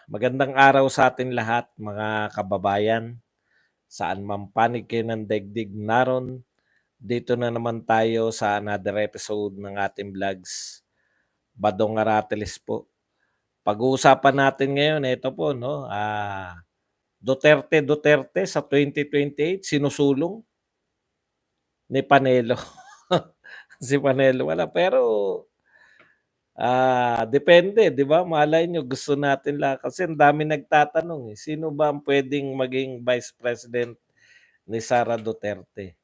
Magandang araw sa atin lahat, mga kababayan. Saan man panig kayo ng daigdig naron, dito na naman tayo sa another episode ng ating vlogs. Badong Arateles po. Pag-uusapan natin ngayon, ito po, no? Duterte sa 2028, sinusulong ni Panelo. Si Panelo wala. Pero depende, 'di ba? Malay nyo, gusto natin lang. Kasi ang dami nagtatanong, sino ba ang pwedeng maging Vice President ni Sara Duterte?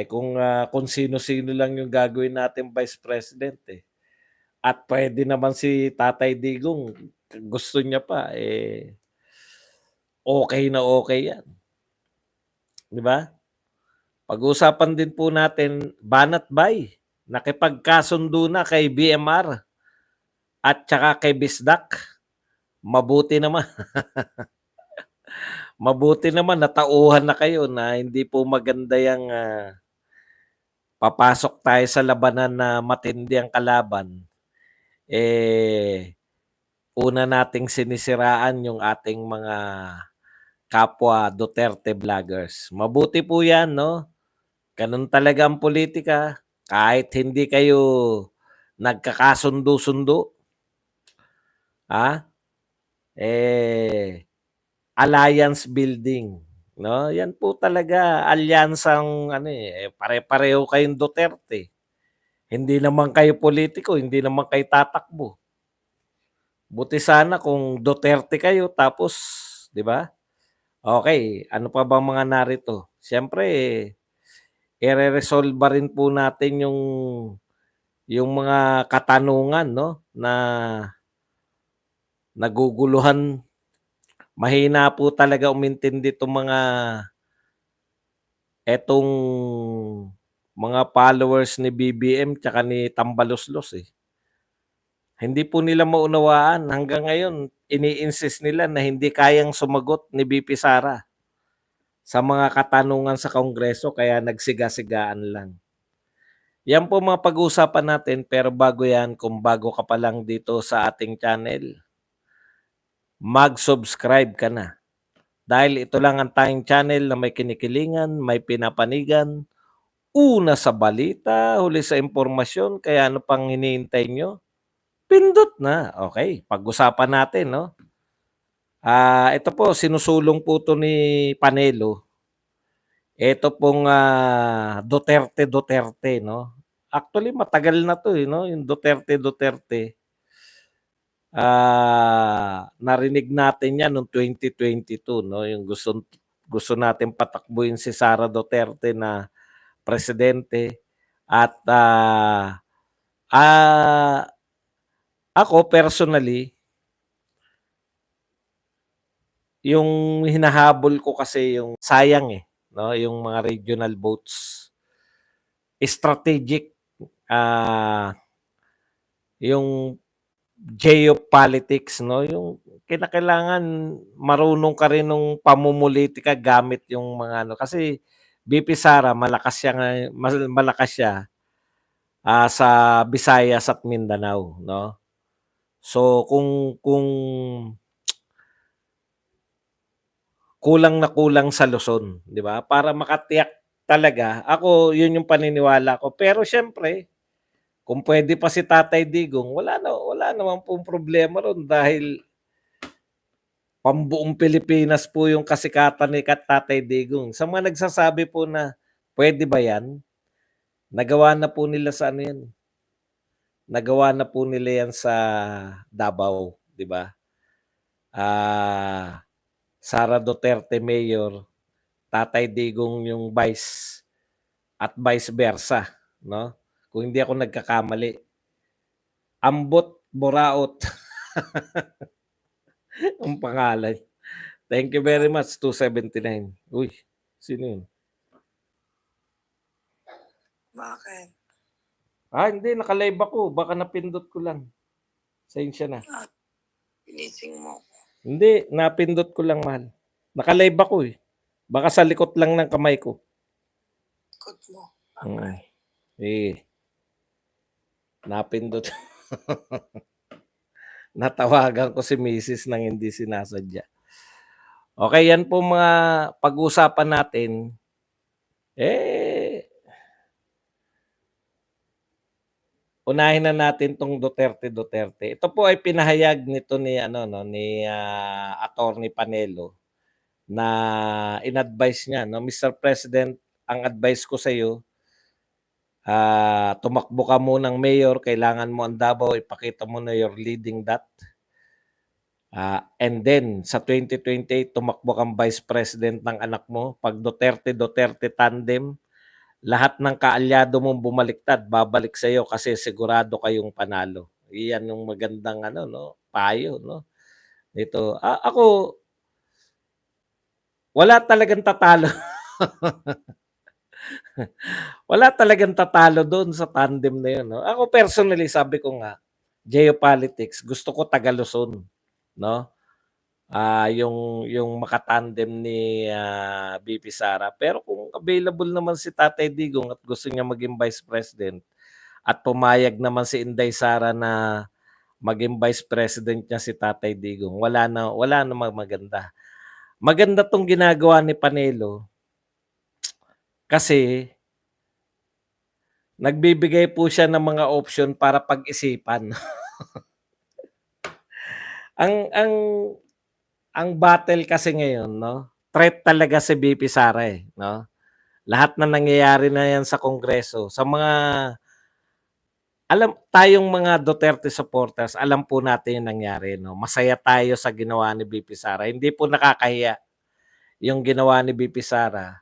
Kung sino-sino lang yung gagawin natin Vice President, at pwede naman si Tatay Digong, gusto niya pa, okay na okay yan. 'Di ba? Pag-uusapan din po natin, Banat Bay, nakipagkasundo na kay BMR at saka kay Bisdak. Mabuti naman. Mabuti naman natauhan na kayo na hindi po maganda yang papasok tayo sa labanan na matindi ang kalaban. Una nating sinisiraan yung ating mga kapwa Duterte vloggers. Mabuti po yan, no? Ganun talaga ang politika. Kahit hindi kayo nagkakasundo-sundo, ha? Alliance building, no? Yan po talaga alyansang pare-pareho kayong Duterte. Hindi naman kayo politiko, hindi naman kayo tatakbo. Buti sana kung Duterte kayo tapos, 'di ba? Okay, ano pa bang mga narito? Siyempre, ire-resolve rin po natin yung mga katanungan, no, na naguguluhan. Mahina po talaga umintindi etong mga followers ni BBM tsaka ni Tambaloslos, Hindi po nila maunawaan. Hanggang ngayon, ini-insist nila na hindi kayang sumagot ni VP Sara sa mga katanungan sa Kongreso kaya nagsiga-sigaan lang. Yan po mga pag-uusapan natin, pero bago yan, kung bago ka pa lang dito sa ating channel, mag-subscribe ka na. Dahil ito lang ang tayong channel na may kinikilingan, may pinapanigan, una sa balita, huli sa impormasyon, kaya ano pang hinihintay nyo? Pindot na. Okay, pag-usapan natin, no? Ito po, sinusulong po to ni Panelo. Ito pong Duterte, no? Actually, matagal na to, no? Yung Duterte. Narinig natin yan noong 2022, no? Yung gusto natin patakbuhin si Sara Duterte na presidente. At ako personally, yung hinahabol ko kasi yung sayang no, yung mga regional votes. Strategic yung geopolitics, no, yung kinakailangan marunong ka rin ng pamumulitika gamit yung mga ano kasi VP Sara malakas siya sa Visayas at Mindanao, no. So kung kulang na kulang sa Luzon, 'di ba? Para makatiyak talaga, ako 'yun yung paniniwala ko. Pero siyempre, kung pwede pa si Tatay Digong, wala naman pong problema ron dahil pambuong Pilipinas po yung kasikatan ni Tatay Digong. Sa mga nagsasabi po na pwede ba 'yan? Nagawa na po nila sa ano 'yan. Nagawa na po nila 'yan sa Davao, 'di ba? Sara Duterte Mayor, Tatay Digong yung vice at vice versa, no? Kung hindi ako nagkakamali. Ambot Boraot ang pangalan. Thank you very much, 279. Uy, sino yun? Bakit? Hindi, naka-live ako. Baka napindot ko lang. Sensya na. Pinising mo. Hindi, napindot ko lang, mahal. Naka-live ako Baka sa likot lang ng kamay ko. Likot mo. Napindot. Natawagan ko si misis ng hindi sinasadya. Okay, yan po mga pag-uusapan natin. Eh, unahin na natin 'tong Duterte. Ito po ay pinahayag nito ni ano 'no, ni, Attorney Panelo na in-advice niya 'no, "Mr. President, ang advice ko sa'yo, tumakbo ka munang mayor, kailangan mo ang Davao, ipakita mo na you're leading that. And then sa 2028 tumakbo kang Vice President ng anak mo. 'Pag Duterte tandem, lahat ng kaalyado mong bumaliktad babalik sa'yo kasi sigurado kayong panalo." Iyan yung magandang ano 'no, payo 'no, nito. Ako wala talagang tatalo. Wala talagang tatalo do'n sa tandem na 'yun 'no. Ako personally sabi ko nga, geopolitics gusto ko Taga-Luzon 'no. Yung maka-tandem ni, VP Sara. Pero kung available naman si Tatay Digong at gusto niya maging Vice President at pumayag naman si Inday Sara na maging Vice President niya si Tatay Digong, wala namang maganda. Maganda 'tong ginagawa ni Panelo kasi nagbibigay po siya ng mga option para pag-isipan. Ang ang ang battle kasi ngayon 'no, threat talaga si VP Sara, eh, 'no. Lahat na nangyayari na 'yan sa Kongreso, sa mga tayong mga Duterte supporters, alam po natin yung nangyari 'no. Masaya tayo sa ginawa ni VP Sara, hindi po nakakahiya yung ginawa ni VP Sara.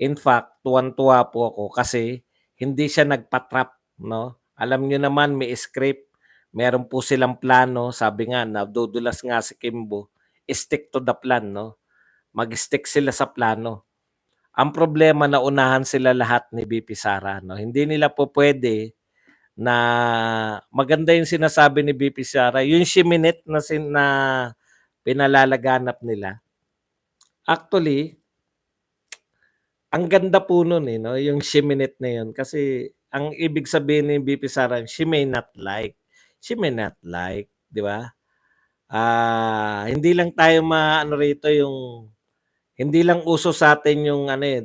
In fact, tuwang-tuwa po ako kasi hindi siya nagpa-trap 'no. Alam niyo naman may script, meron po silang plano, sabi nga nadudulas nga si Kimbo, stick to the plan 'no. Mag-stick sila sa plano. Ang problema naunahan sila lahat ni VP Sara 'no. Hindi nila po puwede na maganda yung sinasabi ni VP Sara, yung Shiminit na pinalalaganap nila. Actually, ang ganda po nun, eh, 'no, yung Shiminit na yun kasi ang ibig sabihin ni VP Sara, she may not like. She may not like, 'di ba? Hindi lang tayo maano rito yung hindi lang uso sa'tin yung ano, eh,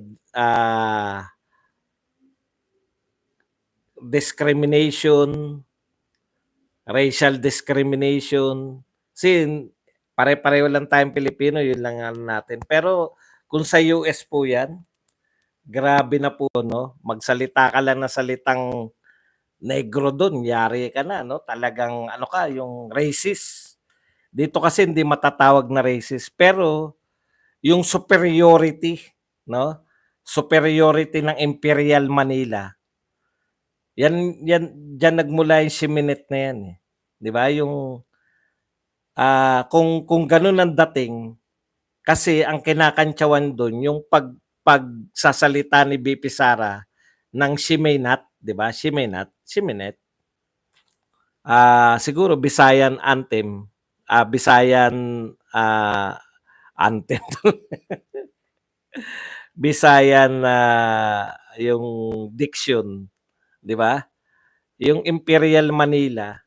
discrimination, racial discrimination. Kasi pare-pareho lang tayong Pilipino, yun lang ano natin. Pero kung sa US po 'yan, grabe na po 'no, magsalita ka lang ng salitang negro dun yari ka na 'no, talagang ano ka, yung racist. Dito kasi hindi matatawag na racist, pero yung superiority 'no, superiority ng Imperial Manila, yan yan diyan nagmula yung Shiminit na yan, eh, 'di ba? Yung, kung gano'n ang dating, kasi ang kinakantyawan dun yung pagsasalita ni VP Sara ng she may not, 'di ba? She may not, Shiminit. Siguro Visayan anthem, Visayan, anthem, Visayan na yung diction, 'di ba? Yung Imperial Manila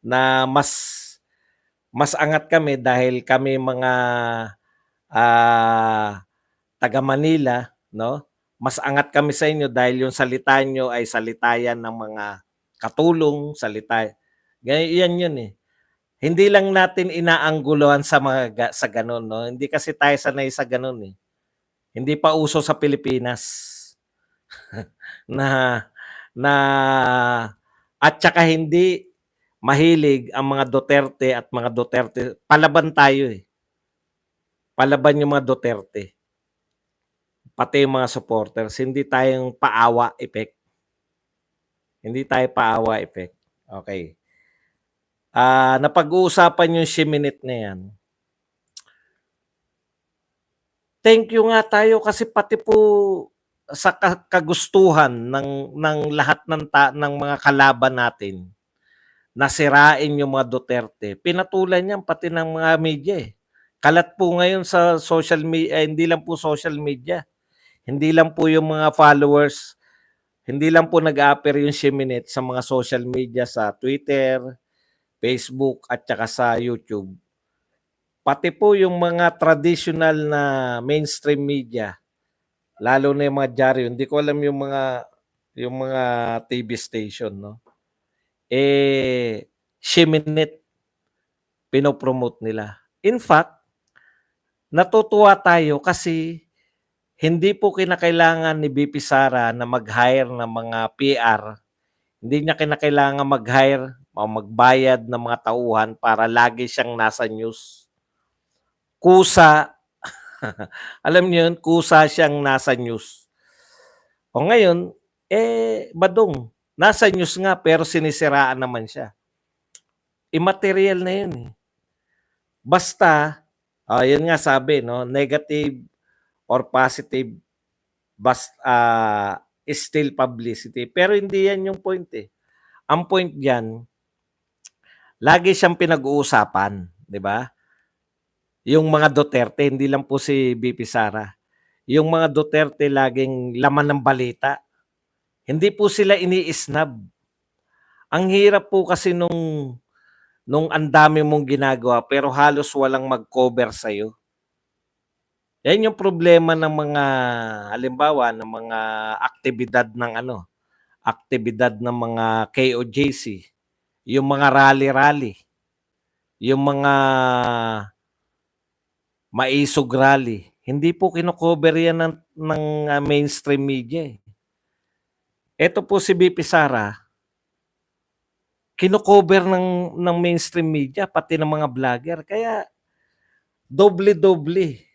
na mas mas angat kami dahil kami mga, ah, taga Manila 'no, mas angat kami sa inyo dahil yung salita niyo ay salita yan ng mga katulong, salita yan yun, eh. Hindi lang natin inaangguluhan sa mga sa gano'n 'no, hindi kasi tayo sanay sa gano'n, eh. Hindi pa uso sa Pilipinas na na at saka hindi mahilig ang mga Duterte at mga Duterte palaban tayo, eh. Palaban yung mga Duterte, pati yung mga supporters, hindi tayong paawa effect. Hindi tayo paawa effect, okey. Napag-uusapan yung Shiminit na yan. Thank you nga tayo kasi pati po sa kagustuhan ng lahat ng mga kalaban natin na sirain yung mga Duterte, pinatulan niyan pati ng mga media, eh. Kalat po ngayon sa social media, hindi lang po social media, hindi lang po yung mga followers, hindi lang po nag-a-appear yung Shiminit sa mga social media, sa Twitter, Facebook at saka sa YouTube, pati po yung mga traditional na mainstream media, lalo na yung mga dyaryo, hindi ko alam yung mga TV station, no? Shiminit, pinopromote nila. In fact, natutuwa tayo kasi hindi po kinakailangan ni BP Sara na mag-hire ng mga PR. Hindi niya kinakailangan mag-hire o magbayad ng mga tauhan para lagi siyang nasa news. Kusa, alam niyo yun, kusa siyang nasa news. O ngayon, badong, nasa news nga pero sinisiraan naman siya. Immaterial na yun eh. Basta, yun nga sabi, no, negative or positive is still publicity. Pero hindi yan yung point eh. Ang point diyan, lagi siyang pinag-uusapan, di ba? Yung mga Duterte, hindi lang po si BP Sara. Yung mga Duterte laging laman ng balita. Hindi po sila ini-snub. Ang hirap po kasi nung ang dami mong ginagawa pero halos walang mag-cover sa'yo. Yan yung problema ng mga, halimbawa, ng mga aktibidad ng mga KOJC, yung mga rally-rally, yung mga maisog rally. Hindi po kino-cover yan ng mainstream media. Ito po si BP Sara, kino-cover ng mainstream media, pati ng mga vlogger. Kaya, doble-doble.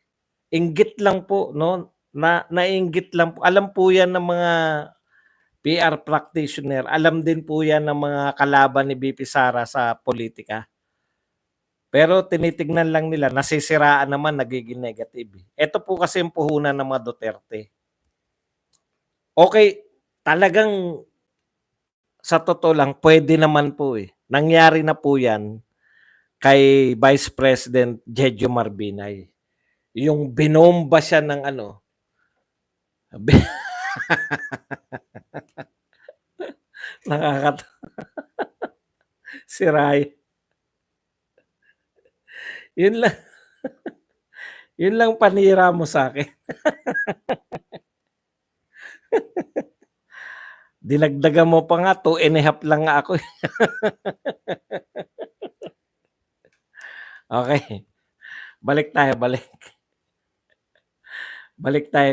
Inggit lang po, no? Nainggit lang po. Alam po yan ng mga PR practitioner. Alam din po yan ng mga kalaban ni BP Sara sa politika. Pero tinitignan lang nila, nasisiraan naman, nagiging negative. Ito po kasi yung puhunan ng mga Duterte. Okay, talagang sa totoo lang, pwede naman po eh. Nangyari na po yan kay Vice President Jejo Marbinay. Yung binomba siya ng nakakatawa. Si Ray. Yun lang. Yun lang panira mo sa akin. Dinagdagan mo pa nga, 2.5 lang nga ako. Okay. Balik tayo. Balik tayo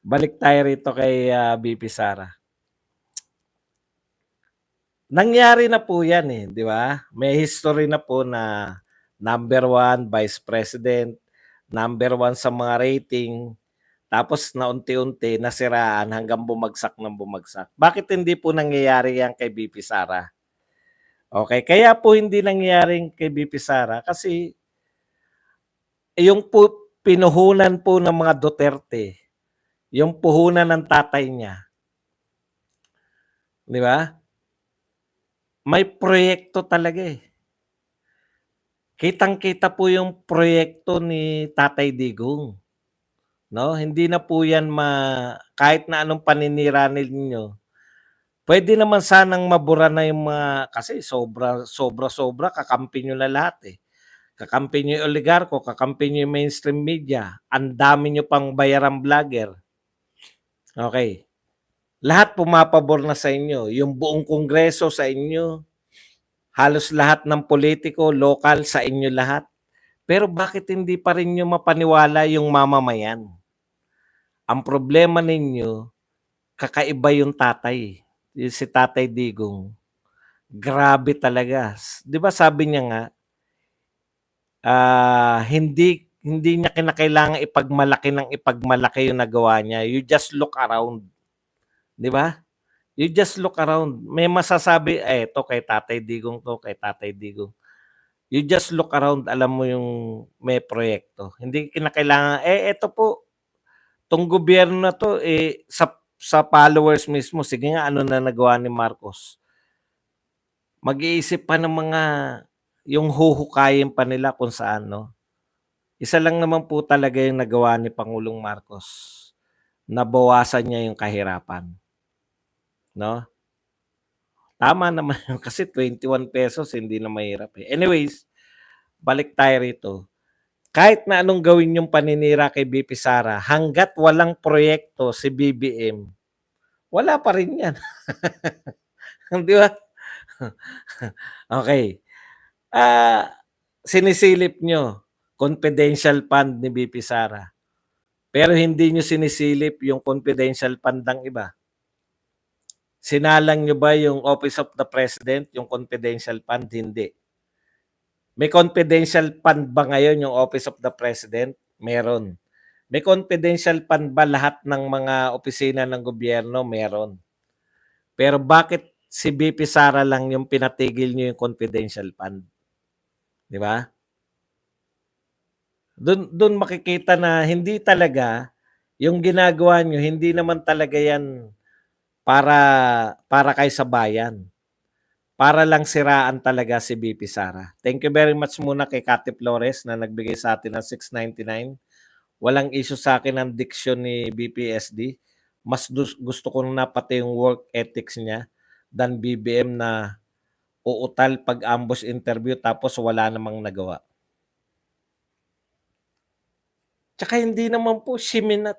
balik tayo rito kay BP Sara. Nangyari na po yan eh, di ba? May history na po na number 1 Vice President, number 1 sa mga rating, tapos na unti-unti nasiraan hanggang bumagsak ng bumagsak. Bakit hindi po nangyayari yan kay BP Sara? Okay, kaya po hindi nangyayari kay BP Sara kasi yung po pinuhunan po ng mga Duterte, yung puhunan ng tatay niya, di ba? May proyekto talaga eh. Kitang-kita po yung proyekto ni Tatay Digong. No, hindi na po yan kahit na anong paninira ninyo. Pwede naman sanang mabura na yung mga, kasi sobra kakampi nyo na lahat eh. Kakampi nyo yung oligarko, kakampi nyo yung mainstream media, ang dami nyo pang bayarang vlogger. Okay. Lahat pumapabor na sa inyo. Yung buong kongreso sa inyo. Halos lahat ng politiko, lokal sa inyo lahat. Pero bakit hindi pa rin nyo mapaniwala yung mamamayan? Ang problema ninyo, kakaiba yung tatay. Yung si Tatay Digong. Grabe talaga. Di ba sabi niya nga, hindi niya kinakailangan ipagmalaki yung nagawa niya. You just look around. Di ba? You just look around. May masasabi, ito kay Tatay Digong to, kay Tatay Digong. You just look around, alam mo yung may proyekto. Hindi kinakailangan, ito po, tong gobyerno na to, sa followers mismo, sige nga, ano na nagawa ni Marcos? Mag-iisip pa ng mga, yung huhukayin pa nila kung saan, no? Isa lang naman po talaga yung nagawa ni Pangulong Marcos. Nabawasan niya yung kahirapan. No? Tama naman yun kasi 21 pesos hindi na mahirap, eh. Anyways, balik tayo rito. Kahit na anong gawin yung paninira kay BP Sara, hangga't walang proyekto si BBM, wala pa rin yan. Di ba? Okay. Sinisilip nyo, confidential fund ni BP Sara. Pero hindi nyo sinisilip yung confidential fund ng iba. Sinalang nyo ba yung Office of the President, yung confidential fund? Hindi. May confidential fund ba ngayon yung Office of the President? Meron. May confidential fund ba lahat ng mga opisina ng gobyerno? Meron. Pero bakit si BP Sara lang yung pinatigil nyo yung confidential fund? Di ba? Doon makikita na hindi talaga yung ginagawa nyo, hindi naman talaga yan para kay sa bayan. Para lang siraan talaga si BP Sara. Thank you very much muna kay Kati Flores na nagbigay sa atin ng 699. Walang issue sa akin ang diction ni BPSD. Mas gusto ko na pati yung work ethics niya than BBM na uutal pag ambush interview tapos wala namang nagawa. Tsaka hindi naman po siminat.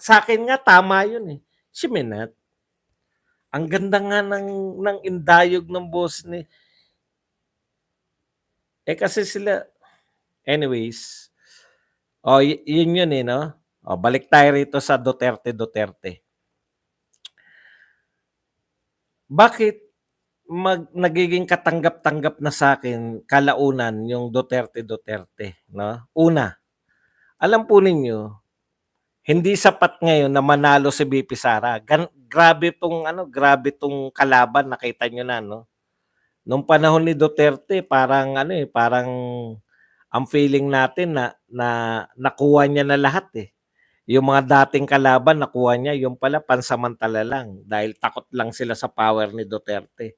Sa akin nga tama yun eh. Siminat. Ang ganda nga ng indayog ng boss ni. Kasi sila, anyways, yun yun eh, no? Balik tayo rito sa Duterte. Bakit nagiging katanggap-tanggap na sa akin kalaunan yung Duterte, no? Una, alam po ninyo, hindi sapat ngayon na manalo si BP Sara. Grabe tong kalaban, nakita nyo na, no? Nung panahon ni Duterte, parang ang feeling natin na nakuha niya na lahat eh. Yung mga dating kalaban nakuha niya, yung pala pansamantala lang dahil takot lang sila sa power ni Duterte.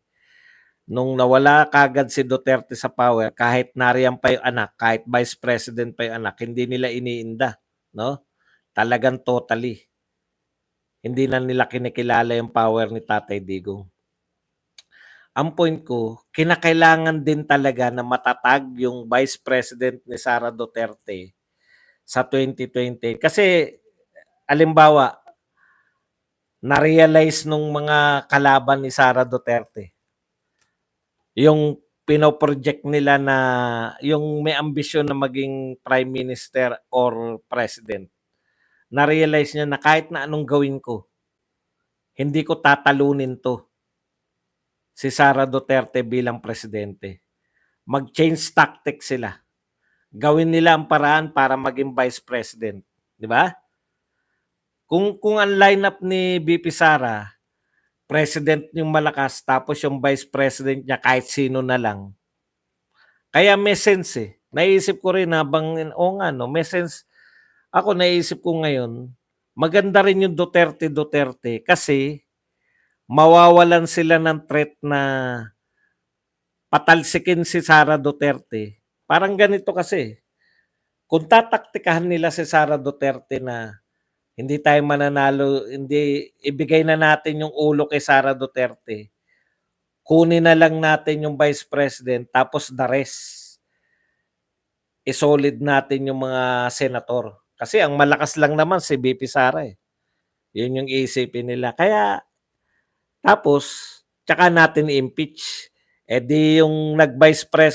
Nung nawala kagad si Duterte sa power, kahit nariyan pa yung anak, kahit vice president pa yung anak, hindi nila iniinda, no? Talagang totally. Hindi na nila kinikilala yung power ni Tatay Digong. Ang point ko, kinakailangan din talaga na matatag yung Vice President ni Sara Duterte sa 2020. Kasi, alimbawa, na-realize nung mga kalaban ni Sara Duterte, yung pinoproject nila na yung may ambisyon na maging Prime Minister or President, na-realize niya na kahit na anong gawin ko, hindi ko tatalunin to si Sara Duterte bilang presidente. Mag-change tactic sila. Gawin nila ang paraan para maging vice president, di ba? Kung ang lineup ni BP Sara, president yung malakas tapos yung vice president niya kahit sino na lang. Kaya may sense eh. Naisip ko rin habang may sense. Ako naisip ko ngayon, maganda rin yung Duterte kasi mawawalan sila ng threat na patalsikin si Sara Duterte. Parang ganito kasi, kung tataktikahan nila si Sara Duterte na hindi tayo mananalo, hindi ibigay na natin yung ulo kay Sara Duterte, kunin na lang natin yung vice president tapos the rest, isolid natin yung mga senator. Kasi ang malakas lang naman si BP Sara eh. Yun yung iisipin nila. Kaya tapos, tsaka natin i-impeach. Di yung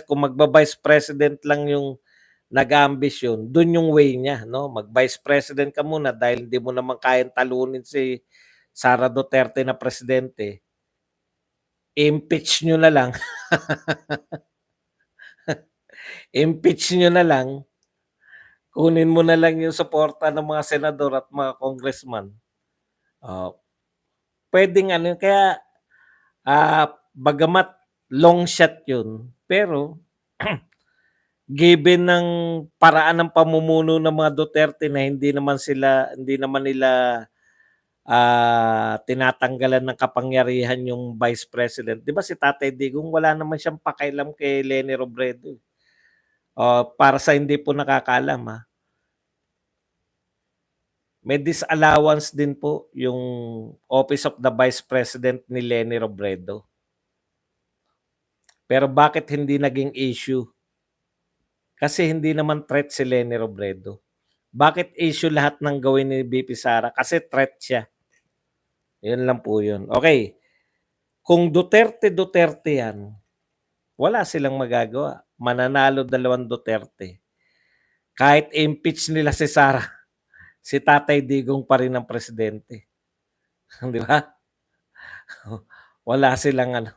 kung magba-vice president lang yung nag-ambisyon, dun yung way niya, no? Mag-vice president ka muna dahil hindi mo naman kayang talunin si Sara Duterte na presidente. Impeach nyo na lang. Impeach nyo na lang. Kunin mo na lang yung suporta ng mga senador at mga congressman. Pwedeng kaya bagamat long shot yun, pero given ng paraan ng pamumuno ng mga Duterte na hindi naman nila tinatanggalan ng kapangyarihan yung vice president. 'Di ba si Tatay Digong wala naman siyang pakialam kay Leni Robredo. Para sa hindi po nakakaalam may disallowance din po yung Office of the Vice President ni Leni Robredo. Pero bakit hindi naging issue? Kasi hindi naman threat si Leni Robredo. Bakit issue lahat ng gawin ni VP Sara? Kasi threat siya. Yun lang po yun. Okay. Kung Duterte yan, wala silang magagawa. Mananalo 2 Duterte. Kahit impeach nila si Sara, si Tatay Digong pa rin ang presidente. Di ba? Wala silang ano.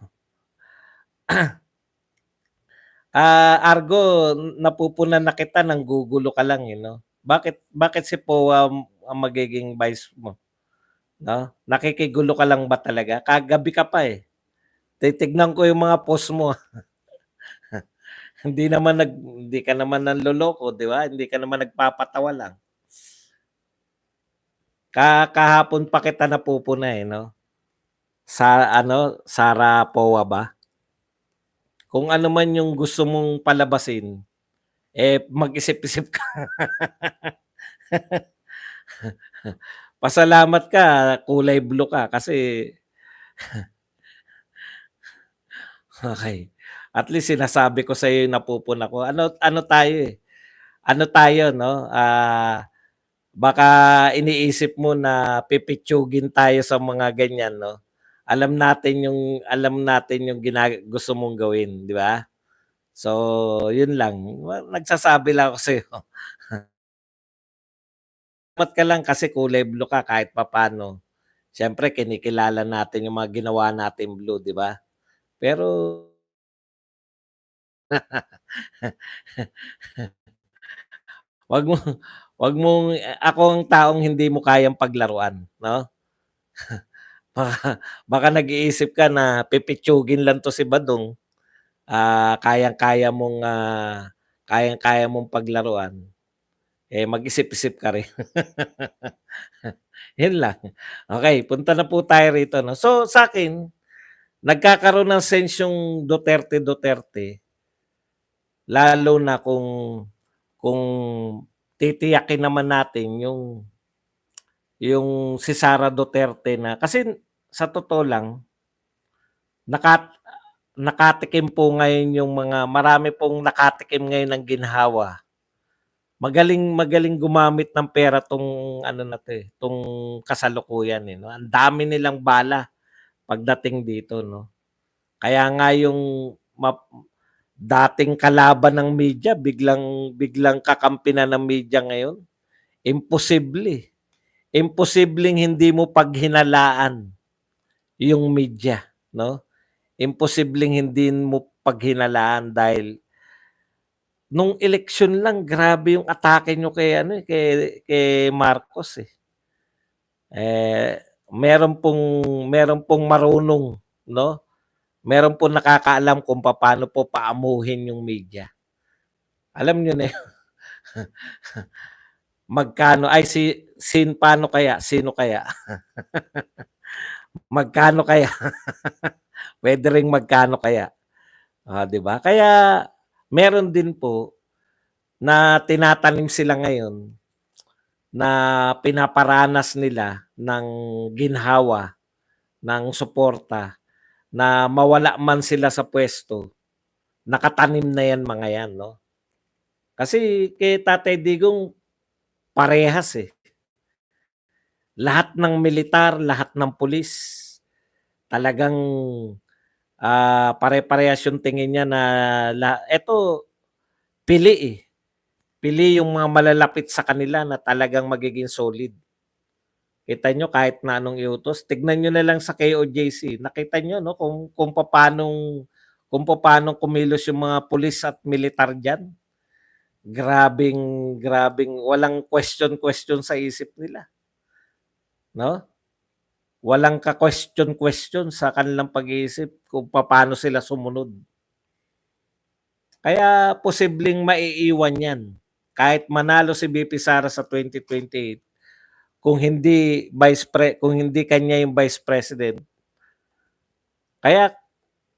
Argo, napupunan na kita, nang gugulo ka lang, no? Bakit si Poa ang magiging vice mo? No? Nakikigulo ka lang ba talaga? Kagabi ka pa eh. Titignan ko yung mga post mo. Hindi ka naman nanloloko, di ba? Hindi ka naman nagpapatawa lang. Kahapon pa kita napupuna eh, no? Sara Poa ba? Kung ano man yung gusto mong palabasin, mag-isip-isip ka. Pasalamat ka, kulay blue ka kasi okay. At least sinasabi ko sa iyo yung napupuna ko. Ano tayo eh. Ano tayo, no? Baka iniisip mo na pipitsugin tayo sa mga ganyan, no? Alam natin yung gusto mong gawin, di ba? So, yun lang. Nagsasabi lang ako sa iyo. Salamat ka lang kasi kulay blue ka kahit papano. Siyempre, kinikilala natin yung mga ginawa natin blue, di ba? Pero, wag mo, ako ang taong hindi mo kayang paglaruan, no? Baka nag-iisip ka na pipitsugin lang to si Badong. Kayang-kaya mong paglaruan. Mag-isip-isip ka rin. Yun lang. Okay, punta na po tayo rito, no? So, sa akin, nagkakaroon ng sense yung Duterte, lalo na kung titiyakin naman natin yung si Sara Duterte na kasi sa totoo lang nakatikim po ngayon yung marami pong nakatikim ngayon ng ginhawa. Magaling gumamit ng pera tong tong kasalukuyan eh, no. Ang dami nilang bala pagdating dito, no. Kaya nga yung dating kalaban ng media biglang kakampi na ng media ngayon. Imposible. Imposibleng hindi mo paghinalaan yung media, no? Imposibleng hindi mo paghinalaan dahil nung eleksyon lang grabe yung atake nyo kay Marcos eh. Meron pong marunong, no? Meron pong nakakaalam kung paano po paamuhin yung media. Alam niyo na yun. Magkano ay paano kaya? Sino kaya? Magkano kaya? Pwede ring magkano kaya? 'Di ba? Kaya meron din po na tinatanim sila ngayon na pinaparanas nila ng ginhawa, ng suporta na mawala man sila sa pwesto, nakatanim na yan mga yan, no? Kasi kay Tatay Digong parehas eh. Lahat ng militar, lahat ng pulis, talagang pare-parehas yung tingin niya na eto pili eh. Pili yung mga malalapit sa kanila na talagang magiging solid. Kita nyo kahit na anong iutos. Tignan nyo na lang sa KOJC. Nakita nyo no kung paano kumilos yung mga pulis at militar diyan. Grabing walang question sa isip nila. No? Walang ka-question sa kanilang pag-iisip kung paano sila sumunod. Kaya posibleng maiiwan yan. Kahit manalo si BP Sara sa 2028, kung hindi kanya yung Vice President. Kaya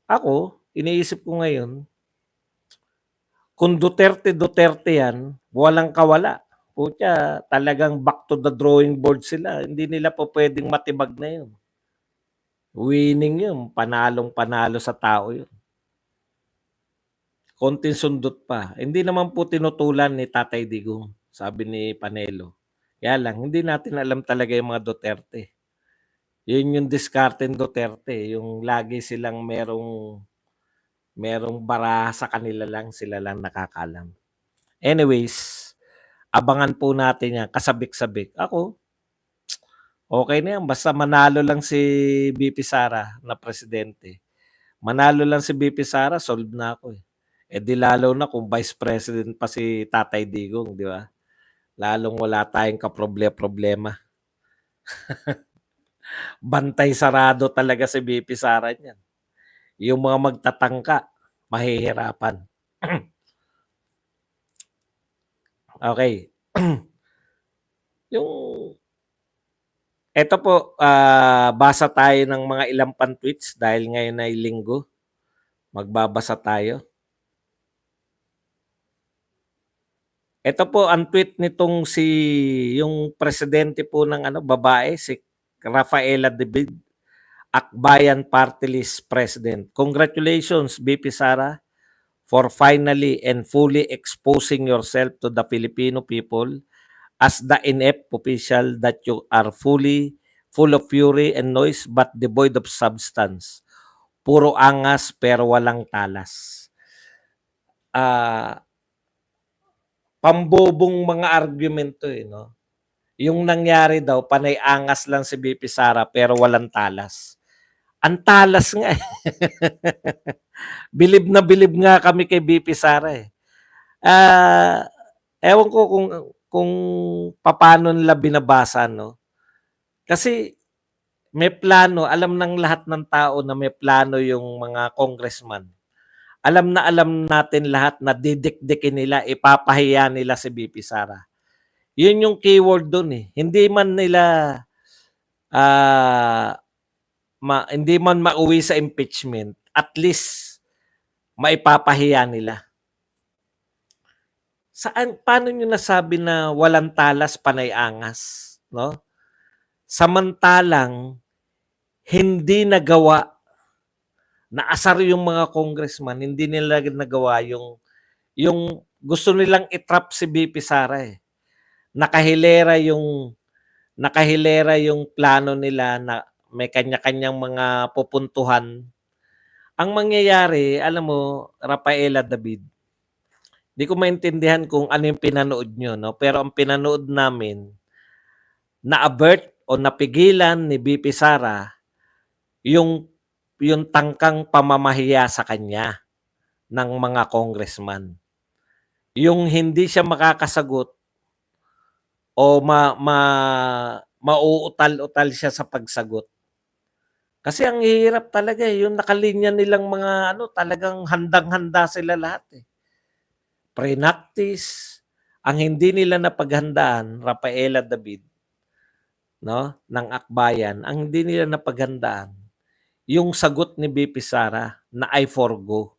ako, iniisip ko ngayon, kung Duterte yan, walang kawala. putya talagang back to the drawing board sila. Hindi nila po pwedeng matibag na yun. Winning yun. Panalong-panalo sa tao yun. Konting sundot pa. Hindi naman po tinutulan ni Tatay Digong, sabi ni Panelo. Kaya lang, hindi natin alam talaga yung mga Duterte. Yun yung diskarteng Duterte. Yung lagi silang merong baraha sa kanila lang, sila lang nakakalam. Anyways, abangan po natin yan, kasabik-sabik. Ako, okay na yan. Basta manalo lang si BP Sara na presidente. Manalo lang si BP Sara, solve na ako eh. Eh di lalo na kung vice president pa si Tatay Digong, di ba? Lalong wala tayong kaproblema. Bantay sarado talaga si BP Sara niyan. Yung mga magtatangka, mahihirapan. Okay. Yung eto po, basa tayo ng mga ilang pan-tweets dahil ngayon ay linggo. Magbabasa tayo. Ito po ang tweet nitong yung presidente po ng babae, si Rafaela David, Akbayan Party List President. Congratulations, BP Sara, for finally and fully exposing yourself to the Filipino people as the inept official that you are, full of fury and noise but devoid of substance. Puro angas pero walang talas. Pambobong mga argumento no? Yung nangyari daw, panay angas lang si BP Sara pero walang talas. Ang talas nga eh. Bilib nga kami kay BP Sara eh. Ewan ko kung paano nila binabasa, no? Kasi may plano, alam ng lahat ng tao na may plano yung mga congressman. Alam natin lahat na didikdikin nila, ipapahiya nila si BP Sara. Yun yung keyword doon eh. Hindi man nila hindi man mauwi sa impeachment, at least maipapahiya nila. Paano nyo nasabi na walang talas panay angas, no? Samantalang hindi nagawa, naasar yung mga congressman, hindi nila nagawa yung gusto nilang itrap si BP Sara eh. Nakahilera yung plano nila na may kanya-kanyang mga pupuntuhan. Ang mangyayari, alam mo, Rafaela David, di ko maintindihan kung ano yung pinanood nyo, no? Pero ang pinanood namin, na-avert o napigilan ni BP Sara yung tangkang pamamahiya sa kanya ng mga congressman. Yung hindi siya makakasagot o mauutal-utal siya sa pagsagot. Kasi ang hirap talaga eh, yung nakalinya nilang mga talagang handang-handa sila lahat eh. Pre-practice, ang hindi nila napaghandaan, Rafaela David, no, ng Akbayan, ang hindi nila napaghandaan, yung sagot ni BP Sara na I forgo.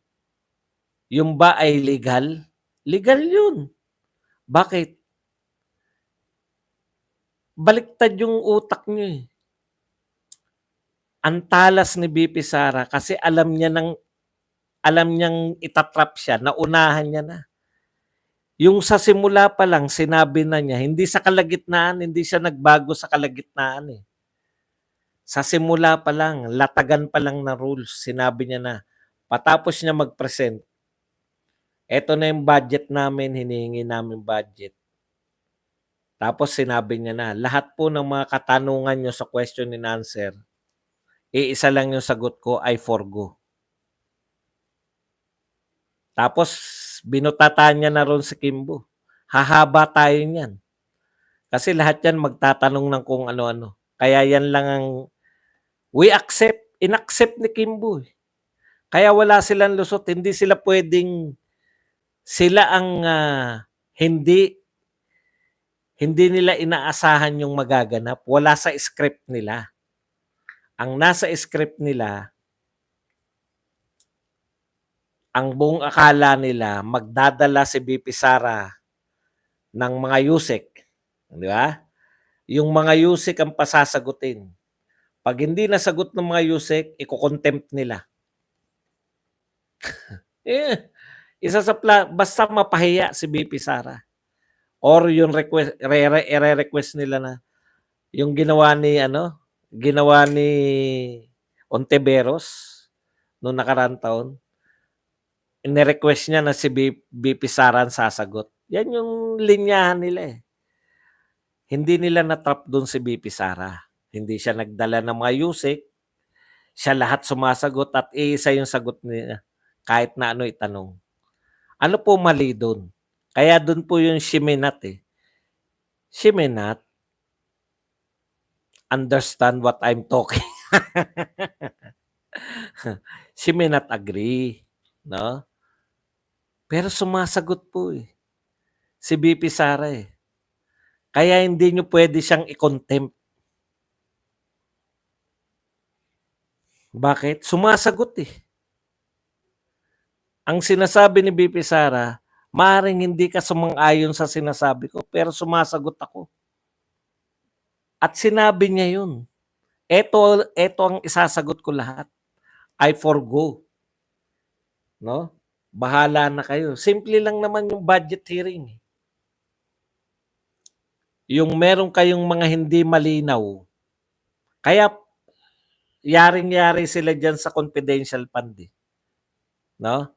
Yung ba ay legal? Legal yun. Bakit? Baliktad yung utak nyo eh. Ang talas ni BP Sara kasi alam niyang itatrap siya, naunahan niya na. Yung sa simula pa lang, sinabi na niya, hindi sa kalagitnaan, hindi siya nagbago sa kalagitnaan eh. Sa simula pa lang, latagan pa lang na rules, sinabi niya na, patapos niya mag-present, eto na yung budget namin, hinihingi namin budget. Tapos sinabi niya na, lahat po ng mga katanungan niyo sa question and answer, iisa lang yung sagot ko, I forgo. Tapos, binutatan niya na ron si Kimbo. Hahaba tayo niyan. Kasi lahat yan magtatanong ng kung ano-ano. Kaya yan lang ang inaccept ni Kimbo. Kaya wala silang lusot. Hindi sila pwedeng, sila ang hindi nila inaasahan yung magaganap. Wala sa script nila. Ang nasa script nila, ang buong akala nila, magdadala si BP Sara ng mga yusek Di ba? Yung mga yusik ang pasasagutin. Pag hindi nasagot ng mga yusik, iko-contempt nila. Eh, isa sa basta mapahiya si BP Sara. Or yung request, request nila na yung ginawa ni Ontiveros noong nakaraang taon, ine-request niya na si BP Sara ang sasagot. Yan yung linyahan nila eh. Hindi nila na-trap doon si BP Sara. Hindi siya nagdala ng mga yusik. Siya lahat sumasagot at isa yung sagot niya kahit na ano itanong. Ano po mali doon? Kaya doon po yung she may not eh. She may not understand what I'm talking. She may not agree. No? Pero sumasagot po eh. Si BP Sara eh. Kaya hindi nyo pwede siyang i-contempt. Bakit? Sumasagot eh. Ang sinasabi ni BP Sara, maaaring hindi ka sumang-ayon sa sinasabi ko, pero sumasagot ako. At sinabi niya yun. Ito ang isasagot ko lahat. I forgo. No? Bahala na kayo. Simple lang naman yung budget hearing. Yung meron kayong mga hindi malinaw. Kaya yaring-yari sila dyan sa confidential fund. No?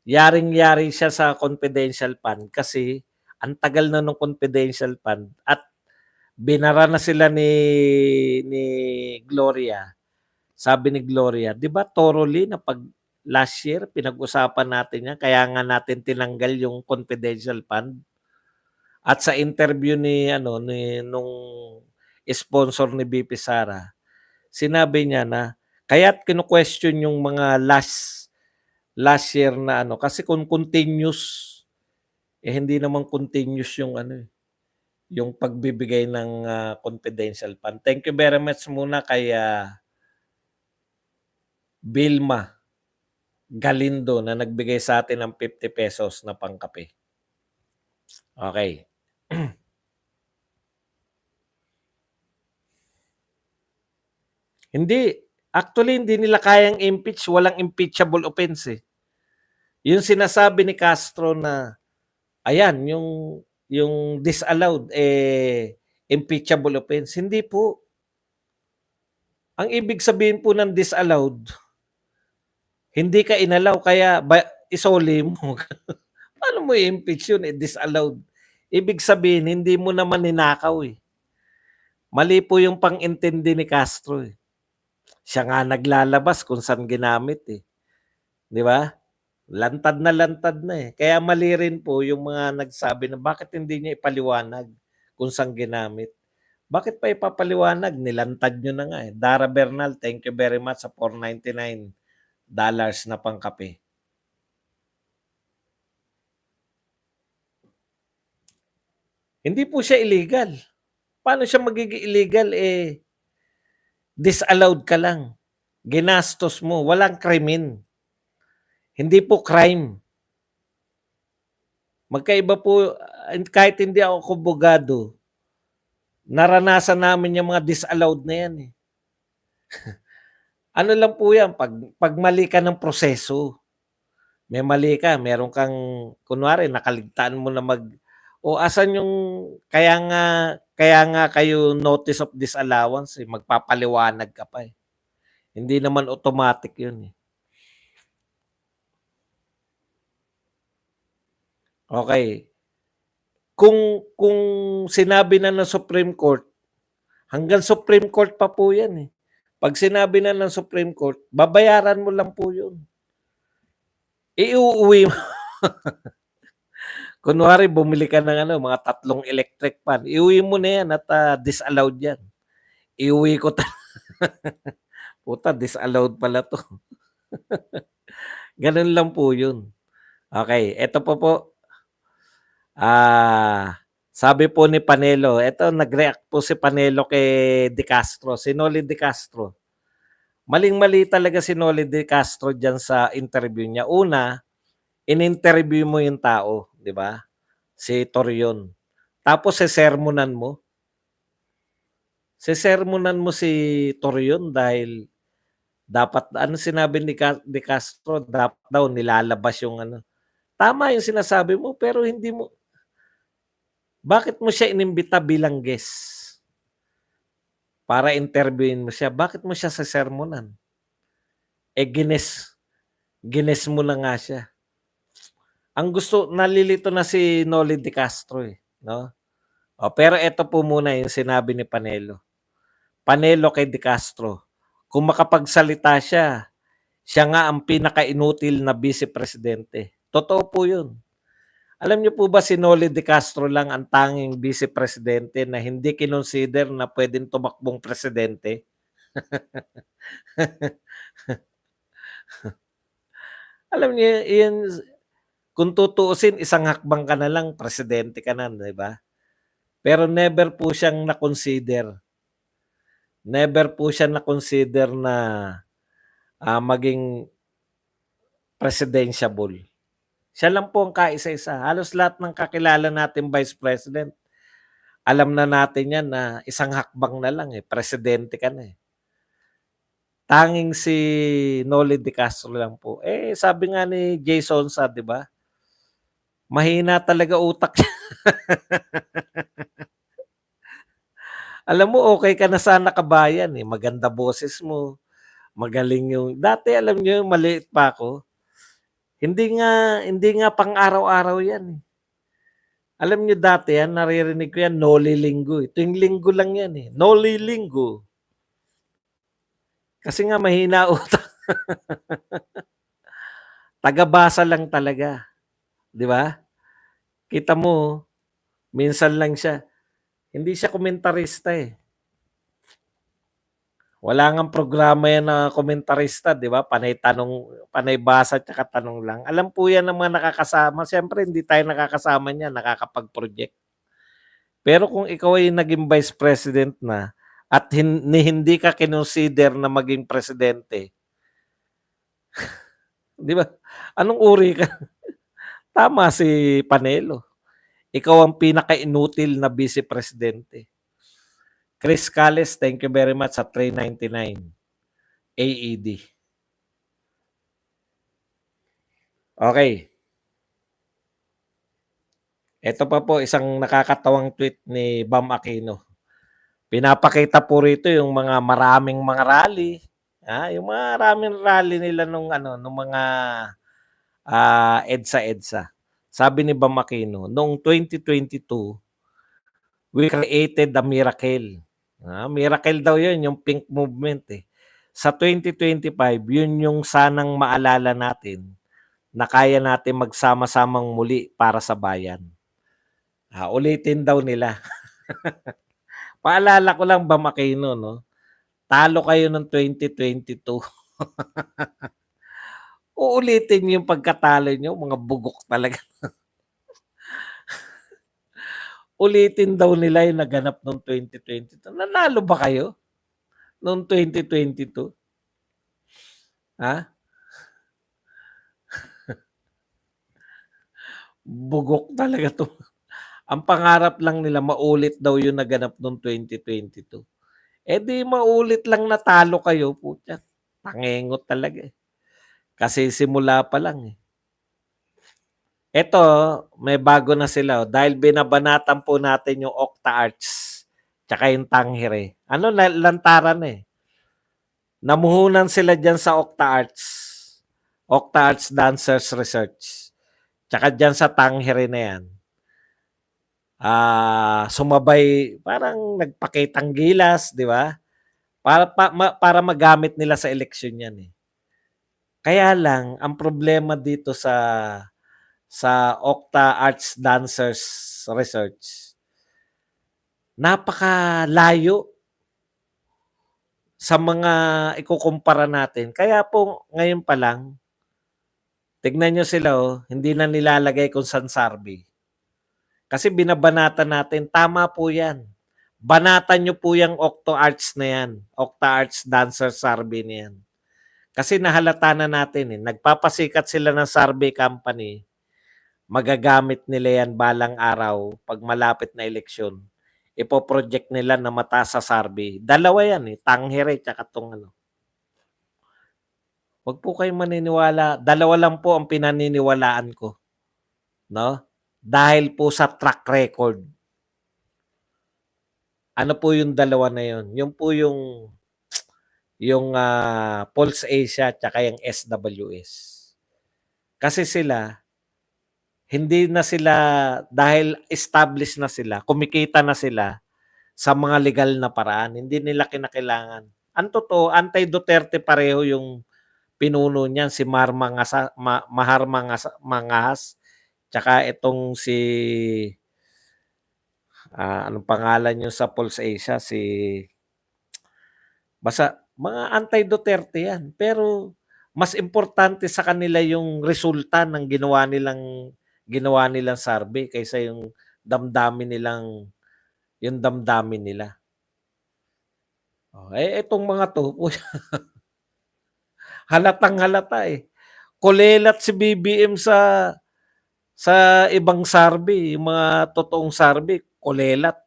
Yaring-yari siya sa confidential fund kasi ang tagal na ng confidential fund at binara na sila ni Gloria. Sabi ni Gloria, 'di ba thoroughly na pag last year pinag-usapan natin yan kaya nga natin tinanggal yung confidential fund. At sa interview ni nung sponsor ni BP Sara, sinabi niya na kaya't kino-question yung mga last year na kasi kung continuous hindi naman continuous yung yung pagbibigay ng confidential fund. Thank you very much muna kay Vilma Galindo na nagbigay sa atin ng 50 pesos na pangkape. Okay. Actually hindi nila kayang impeach, walang impeachable offense eh. Yung sinasabi ni Castro na ayan, yung disallowed impeachable offense. Hindi po. Ang ibig sabihin po ng disallowed, hindi ka inalaw kaya isoli mo. Paano mo i-impeach yun? Disallowed. Ibig sabihin, hindi mo naman ninakaw eh. Mali po yung pang-intindi ni Castro eh. Siya nga naglalabas kung saan ginamit eh. Di ba? Lantad na eh. Kaya mali rin po yung mga nagsabi na bakit hindi niya ipaliwanag kung saan ginamit. Bakit pa ipapaliwanag? Nilantad nyo na nga eh. Dara Bernal, thank you very much sa $4.99 na pangkape. Hindi po siya illegal. Paano siya magiging illegal disallowed ka lang. Ginastos mo. Walang krimen. Hindi po crime. Magkaiba po, kahit hindi ako kubogado, naranasan namin yung mga disallowed na yan eh. Ano lang po yan, pag mali ka ng proseso, may mali ka, meron kang, kunwari, nakaligtaan mo na asan yung, kaya nga kayo notice of disallowance eh, magpapaliwanag ka pa eh. Hindi naman automatic yun eh. Okay. Kung sinabi na ng Supreme Court, hanggang Supreme Court pa po yan eh. Pag sinabi na ng Supreme Court, babayaran mo lang po yun. Iuuwi mo. Kunwari, bumili ka ng mga 3 electric fan. Iuwi mo na yan at disallowed yan. Iuwi ko Puta, disallowed pala to. Ganun lang po yun. Okay, eto po. Sabi po ni Panelo, eto nag-react po si Panelo kay De Castro, si Noli De Castro. Maling-mali talaga si Noli De Castro dyan sa interview niya. Una, in-interview mo yung tao, di ba? Si Torion. Tapos sesermonan mo. Sesermonan mo si Torion dahil dapat, ano sinabi ni Castro, dapat daw nilalabas yung ano. Tama yung sinasabi mo, pero hindi mo, bakit mo siya inimbita bilang guest? Para interviewin mo siya. Bakit mo siya sesermonan? Gines mo na nga siya. Ang gusto, nalilito na si Noli De Castro eh. No? O, pero ito po muna yung sinabi ni Panelo. Panelo kay De Castro. Kung makapagsalita siya, siya nga ang pinaka-inutil na vice-presidente. Totoo po yun. Alam niyo po ba si Noli De Castro lang ang tanging vice-presidente na hindi kinonsider na pwedeng tumakbong presidente? Alam niyo, iyan, kung tutuusin, isang hakbang ka na lang, presidente ka na, di ba? Pero never po siyang na-consider. Never po siya na-consider na maging presidentiable. Siya lang po ang kaisa-isa. Halos lahat ng kakilala natin vice president, alam na natin yan na isang hakbang na lang eh. Presidente ka na eh. Tanging si Noli De Castro lang po. Eh, sabi nga ni Jason sa, di ba? Mahina talaga utak niya. Alam mo, okay ka na sana kabayan eh. Maganda boses mo. Magaling yung... Dati alam niyo, maliit pa ako. Hindi nga pang araw-araw yan eh. Alam niyo dati yan, naririnig ko yan, Noli Linggo. Ito yung linggo lang yan eh. Noli Linggo. Kasi nga mahina utak. Tagabasa lang talaga. Di ba? Kita mo, minsan lang siya. Hindi siya komentarista eh. Wala ngang programa yan na komentarista, di ba? Panay basa at tanong lang. Alam po yan ng mga nakakasama. Siyempre, hindi tayo nakakasama niya, nakakapag-project. Pero kung ikaw ay naging vice president na at hindi ka kinonsider na maging presidente, di ba? Anong uri ka? Tama si Panelo. Ikaw ang pinaka-inutil na vice-presidente. Chris Calles, thank you very much sa 399 AED. Okay. Ito pa po isang nakakatawang tweet ni Bam Aquino. Pinapakita po rito yung maraming mga rally. Yung maraming rally nila nung mga EDSA. Sabi ni Bam Aquino, noong 2022, we created the miracle. Miracle daw yun, yung pink movement eh. Sa 2025, yun yung sanang maalala natin na kaya natin magsama-samang muli para sa bayan. Ulitin daw nila. Paalala ko lang ba Makino, no? Talo kayo ng 2022. Uulitin yung pagkatalo nyo, mga bugok talaga. Ulitin daw nila yung naganap noong 2022. Nanalo ba kayo noong 2022? Bugok talaga to. Ang pangarap lang nila, maulit daw yung naganap noong 2022. Eh di maulit lang natalo kayo, putya. Pangengot talaga eh. Kasi simula pa lang eh. Ito, may bago na sila. Dahil binabanatan po natin yung Octa Arts tsaka yung Tanghire. Lantaran eh. Namuhunan sila dyan sa Octa Arts. Octa Arts Dancers Research. Tsaka dyan sa Tanghire na yan. Sumabay, parang nagpakitang gilas, di ba? Para magamit nila sa eleksyon yan eh. Kaya lang, ang problema dito sa Octa Arts Dancers Research, napakalayo sa mga ikukumpara natin. Kaya po, ngayon pa lang, tignan nyo sila, hindi na nilalagay kung saan sarbi. Kasi binabanatan natin, tama po yan. Banatan nyo po yung Octa Arts na yan. Octa Arts Dancers Sarbi na yan. Kasi nahalata na natin nagpapasikat sila ng survey company, magagamit nila yan balang araw pag malapit na eleksyon. Ipo-project nila na mataas sa survey. Dalawa yan Tangere tsaka tong ano. Wag po kayong maniniwala. Dalawa lang po ang pinaniniwalaan ko. No? Dahil po sa track record. Ano po yung dalawa na yun? Yung po yung Pulse Asia tsaka yung SWS. Kasi sila, hindi na sila, dahil established na sila, kumikita na sila sa mga legal na paraan. Hindi nila kinakailangan. Ang totoo, anti-Duterte pareho yung pinuno niyan, si Mahar Mangahas, tsaka itong si, anong pangalan niyo sa Pulse Asia, basta mga anti-Duterte yan. Pero mas importante sa kanila yung resulta ng ginawa nilang survey kaysa yung damdamin nila. Itong mga to, halatang halata Kulelat si BBM sa ibang survey, yung mga totoong survey, kulelat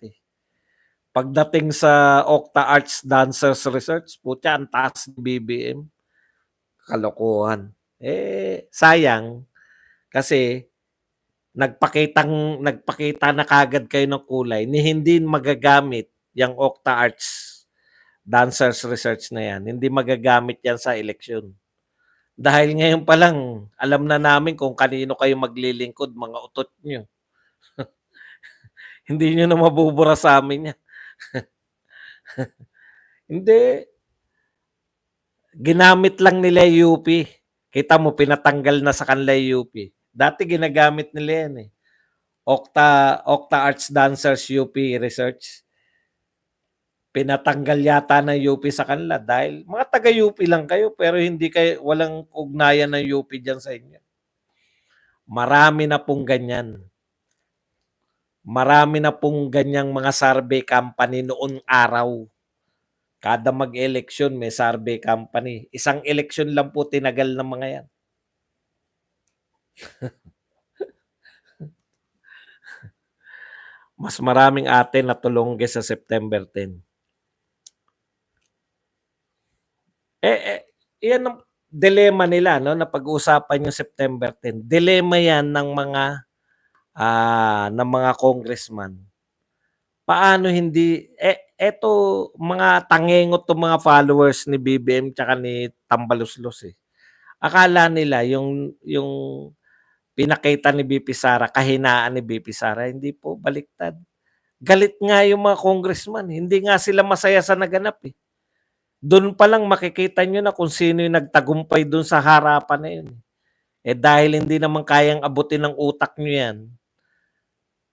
Pagdating sa Octa Arts Dancers Research, putya, ang taas ni BBM. Kalokohan. Sayang kasi nagpakita na kagad kayo ng kulay ni hindi magagamit yung Octa Arts Dancers Research na yan. Hindi magagamit yan sa eleksyon. Dahil ngayon pa lang, alam na namin kung kanino kayo maglilingkod, mga utot nyo. Hindi nyo na mabubura sa amin yan. Hindi. Ginamit lang nila yung UP. Kita mo, pinatanggal na sa kanila yung UP. Dati ginagamit nila yan Octa Arts Dancers UP Research. Pinatanggal yata ng UP sa kanila dahil mga taga-UP lang kayo pero walang ugnayan ng UP dyan sa inyo. Marami na pong ganyan. Marami na pong ganyang mga survey company noong araw. Kada mag-eleksyon may survey company. Isang eleksyon lang po tinagal ng mga yan. Mas maraming atin na tulongge sa September 10. Yan ang dilema nila na pag-uusapan yung September 10. Dilema yan ng mga congressman. Paano hindi eto mga tangengot to mga followers ni BBM tsaka ni Tambaluslos Akala nila yung pinakita ni BP Sara, kahinaan ni BP Sara, hindi po, baliktad. Galit nga yung mga congressman, hindi nga sila masaya sa naganap Doon pa lang makikita nyo na kung sino yung nagtagumpay doon sa harapan na yun. Dahil hindi naman kayang abutin ng utak nyo yan,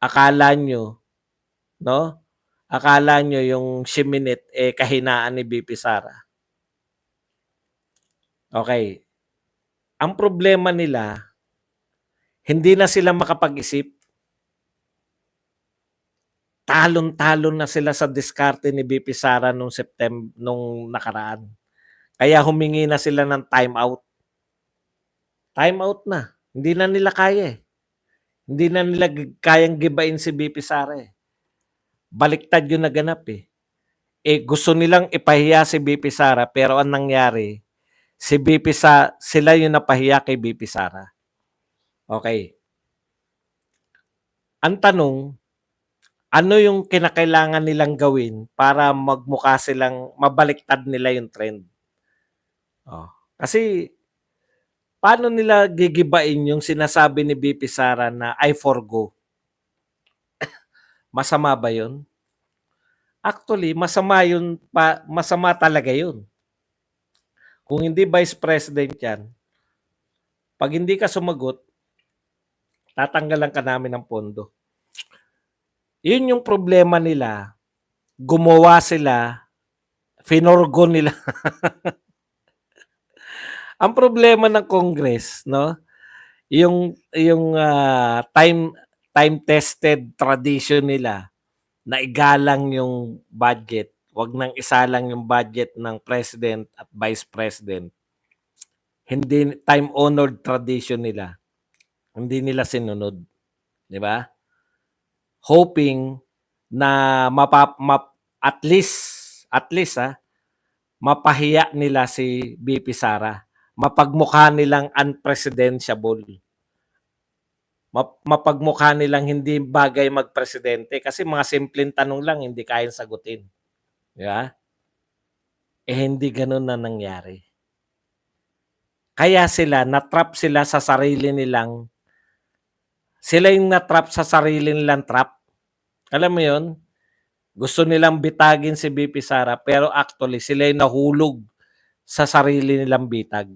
akala nyo, no? Akala nyo yung Shiminit kahinaan ni BP Sara. Okay. Ang problema nila, hindi na sila makapag-isip. Talon-talon na sila sa diskarte ni BP Sara nung nakaraan. Kaya humingi na sila ng time out. Time out na. Hindi na nila kaya Hindi na nila kayang gibain si BP Sara Baliktad yung naganap gusto nilang ipahiya si BP Sara pero ang nangyari, sila yung napahiya kay BP Sara. Okay. Ang tanong, ano yung kinakailangan nilang gawin para magmukha silang mabaliktad nila yung trend? Kasi paano nila gigibain yung sinasabi ni BP Sara na I forgo? Masama ba yun? Actually, masama talaga yun. Kung hindi Vice President yan, pag hindi ka sumagot, tatanggalan ka namin ng pondo. Yun yung problema nila. Gumawa sila, finorgo nila. Ang problema ng Congress, no? Yung time-tested tradition nila na igalang yung budget. Wag nang isa lang yung budget ng president at vice president. Hindi time-honored tradition nila. Hindi nila sinunod, 'di ba? Hoping na at least mapahiya nila si VP Sara. Mapagmukha nilang unpresidentiable. Mapagmukha nilang hindi bagay magpresidente kasi mga simpleng tanong lang hindi kayang sagutin. Di ba? Hindi ganun na nangyari. Kaya natrap sila sa sarili nilang, sila yung natrap sa sarili nilang trap. Alam mo yun? Gusto nilang bitagin si VP Sara pero actually sila yung nahulog sa sarili nilang bitag.